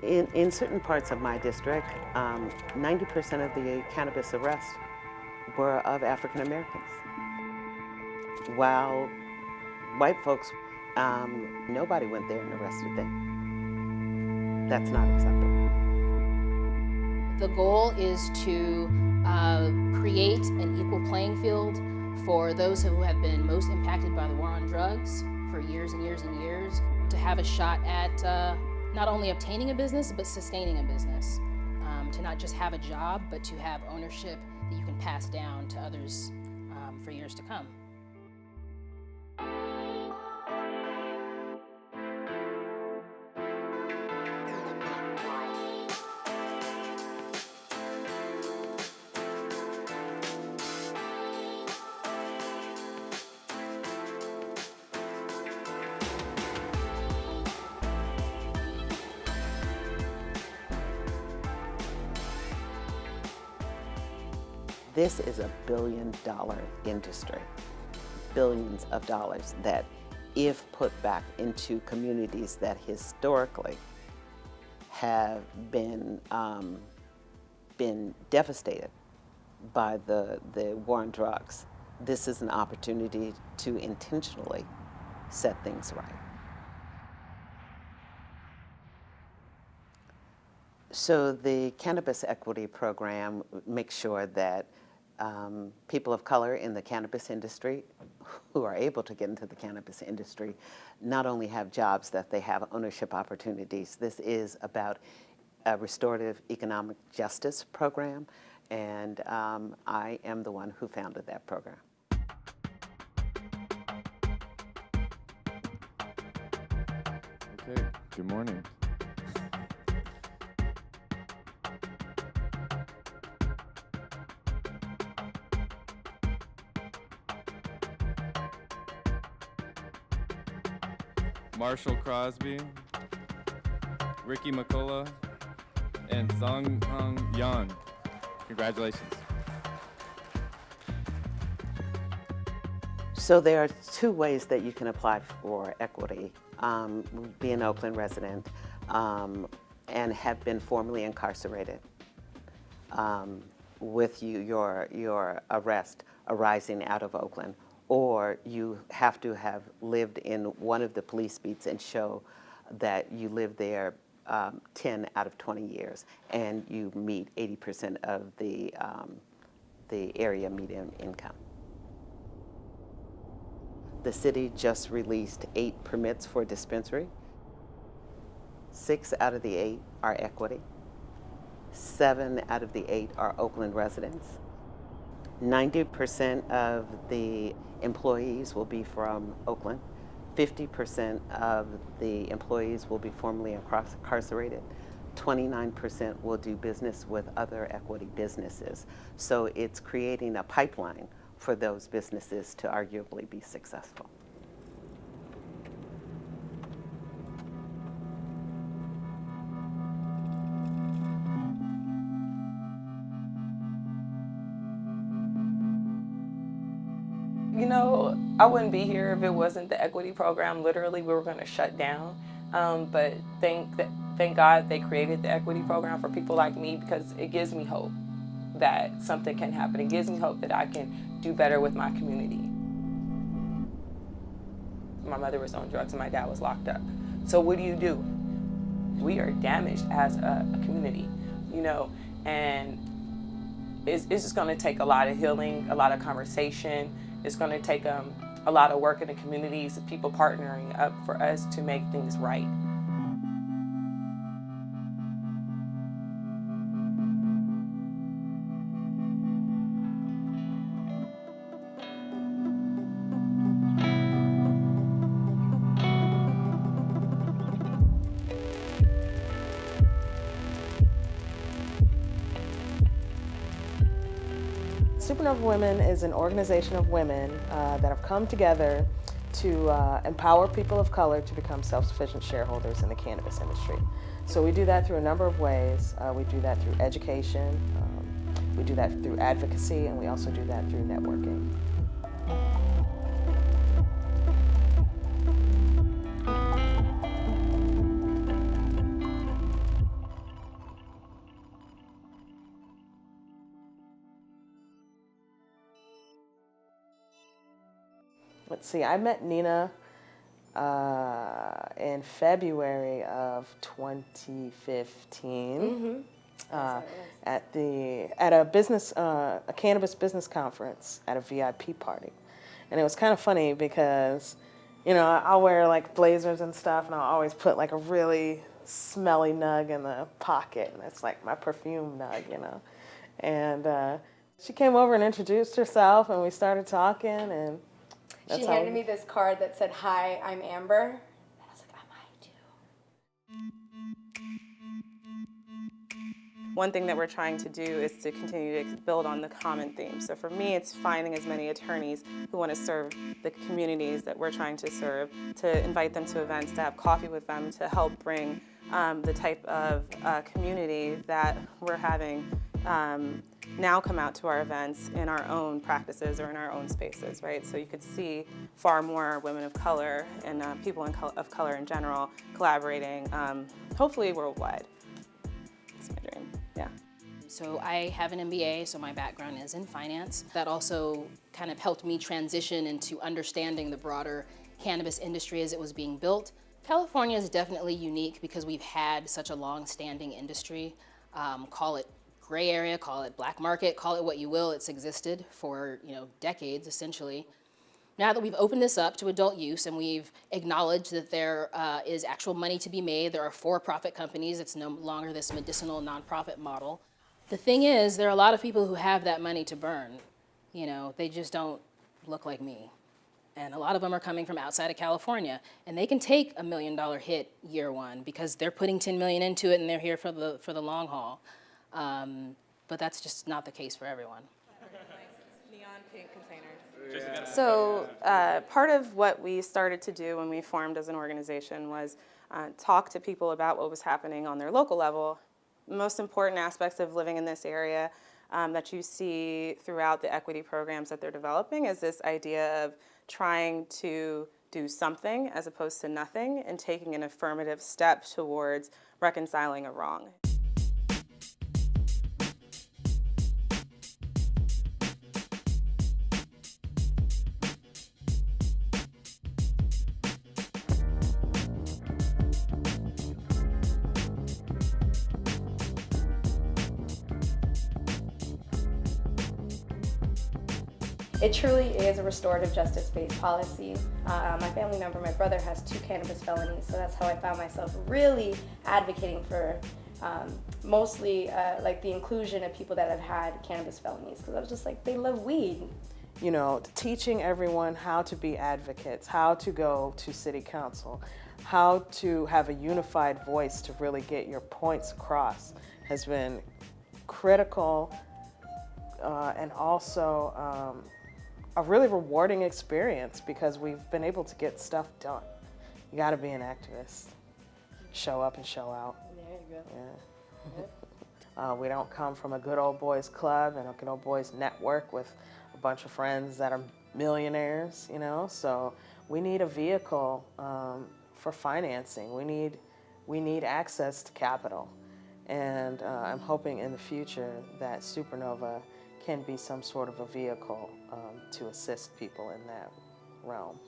In certain parts of my district, 90% of the cannabis arrests were of African Americans. While white folks, nobody went there and arrested them. That's not acceptable. The goal is to create an equal playing field for those who have been most impacted by the war on drugs for years and years and years, to have a shot at not only obtaining a business, but sustaining a business. To not just have a job, but to have ownership that you can pass down to others for years to come. This is a billion-dollar industry, billions of dollars that, if put back into communities that historically have been devastated by the war on drugs, this is an opportunity to intentionally set things right. So the Cannabis Equity Program makes sure that people of color in the cannabis industry who are able to get into the cannabis industry not only have jobs, that they have ownership opportunities. This is about a restorative economic justice program, and I am the one who founded that program. Okay, good morning. Marshall Crosby, Ricky McCullough, and Zong Hung Yan. Congratulations. So there are two ways that you can apply for equity. Be an Oakland resident and have been formerly incarcerated with your arrest arising out of Oakland, or you have to have lived in one of the police beats and show that you lived there 10 out of 20 years and you meet 80% of the area median income. The city just released 8 permits for a dispensary. 6 out of the 8 are equity. 7 out of the 8 are Oakland residents. 90% of the employees will be from Oakland. 50% of the employees will be formerly incarcerated. 29% will do business with other equity businesses. So it's creating a pipeline for those businesses to arguably be successful. You know, I wouldn't be here if it wasn't the equity program. Literally, we were going to shut down. But thank God they created the equity program for people like me, because it gives me hope that something can happen. It gives me hope that I can do better with my community. My mother was on drugs and my dad was locked up. So what do? We are damaged as a community, you know, and it's just going to take a lot of healing, a lot of conversation. It's going to take a lot of work in the communities, people partnering up for us to make things right. Supernova Women is an organization of women that have come together to empower people of color to become self-sufficient shareholders in the cannabis industry. So we do that through a number of ways. We do that through education, we do that through advocacy, and we also do that through networking. let's see, I met Nina in February of 2015 at a cannabis business conference at a VIP party. And it was kind of funny because, you know, I'll wear like blazers and stuff, and I'll always put like a really smelly nug in the pocket, and it's like my perfume nug, you know. And she came over and introduced herself, and we started talking, and she handed me this card that said, "Hi, I'm Amber." And I was like, "I'm I too." One thing that we're trying to do is to continue to build on the common theme. So for me, it's finding as many attorneys who want to serve the communities that we're trying to serve, to invite them to events, to have coffee with them, to help bring the type of community that we're having now come out to our events in our own practices or in our own spaces, right? So you could see far more women of color and people of color in general collaborating, hopefully worldwide. That's my dream, yeah. So I have an MBA, so my background is in finance. That also kind of helped me transition into understanding the broader cannabis industry as it was being built. California is definitely unique because we've had such a long-standing industry. Call it gray area, call it black market, call it what you will. It's existed for, you know, decades essentially. Now that we've opened this up to adult use and we've acknowledged that there is actual money to be made, there are for-profit companies. It's no longer this medicinal nonprofit model. The thing is, there are a lot of people who have that money to burn. You know, they just don't look like me. And a lot of them are coming from outside of California, and they can take $1 million hit year one because they're putting $10 million into it and they're here for the long haul. But that's just not the case for everyone. Neon pink containers. So part of what we started to do when we formed as an organization was talk to people about what was happening on their local level. The most important aspects of living in this area that you see throughout the equity programs that they're developing is this idea of trying to do something as opposed to nothing and taking an affirmative step towards reconciling a wrong. It truly is a restorative justice-based policy. My family member, my brother, has 2 cannabis felonies, so that's how I found myself really advocating for mostly like the inclusion of people that have had cannabis felonies, because I was just like, they love weed. You know, teaching everyone how to be advocates, how to go to city council, how to have a unified voice to really get your points across has been critical and also a really rewarding experience because we've been able to get stuff done. You gotta be an activist. Show up and show out. There you go. Yeah. We don't come from a good old boys club and a good old boys network with a bunch of friends that are millionaires, you know, so we need a vehicle for financing. We need access to capital. And I'm hoping in the future that Supernova can be some sort of a vehicle to assist people in that realm.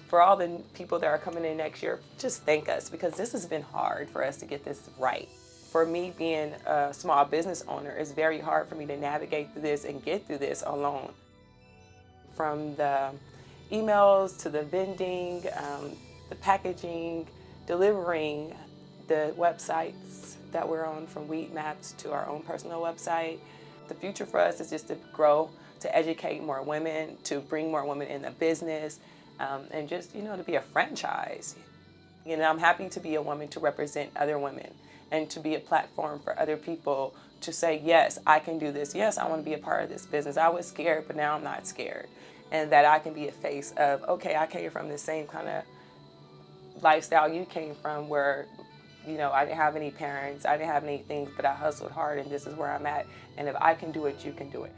For all the people that are coming in next year, just thank us because this has been hard for us to get this right. For me being a small business owner, it's very hard for me to navigate through this and get through this alone. From the emails to the vending, the packaging, delivering the websites that we're on, from Weed Maps to our own personal website. The future for us is just to grow, to educate more women, to bring more women in the business, and just, you know, to be a franchise. You know, I'm happy to be a woman to represent other women and to be a platform for other people to say, yes, I can do this. Yes, I want to be a part of this business. I was scared, but now I'm not scared. And that I can be a face of, okay, I came from the same kind of lifestyle you came from where, you know, I didn't have any parents, I didn't have anything, but I hustled hard and this is where I'm at. And if I can do it, you can do it.